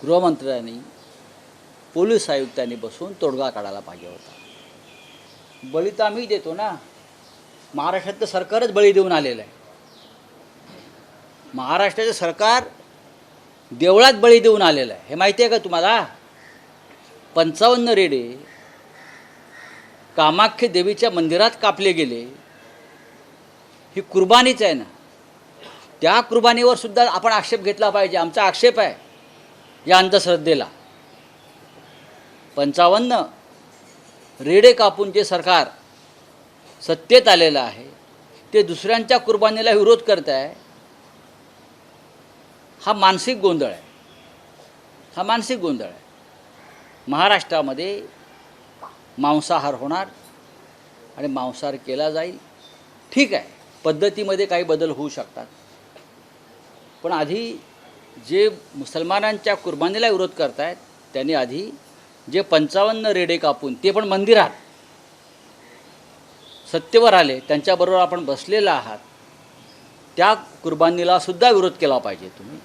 गृहमंत्र्यांनी पोलीस आयुक्तांनी बसून तोडगा काढायला पाहिजे होता। बळी तर आम्ही देतो ना, महाराष्ट्रातलं सरकारच बळी देऊन आलेलं आहे। महाराष्ट्राचं सरकार देवळात बळी देऊन आलेलं आहे, हे माहिती आहे का तुम्हाला? 55 रेडे कामाख्या देवीच्या मंदिरात कापले गेले, ही कुर्बानीच आहे ना। त्या कुर्बानीवर सुद्धा आपण आक्षेप घेतला पाहिजे। आमचा आक्षेप आहे या अंधश्रद्धेला। 55 रेडे कापून जे सरकार सत्तेत आलेलं आहे ते दुसऱ्यांच्या कुर्बानीला विरोध करत आहे। हा मानसिक गोंधळ आहे, हा मानसिक गोंधळ आहे। महाराष्ट्रामध्ये मांसाहार होणार आणि मांसाहार केला जाईल, ठीक आहे, पद्धतीमध्ये काही बदल होऊ शकतात, पण आधी जे मुसलमानांच्या कुर्बानीला विरोध करत आहेत त्यांनी आधी जे 55 रेडे कापून ते पण मंदिरात सत्तेवर आले त्यांच्याबरोबर आपण बसलेला आहात, त्या कुर्बानीला सुद्धा विरोध केला पाहिजे तुम्ही।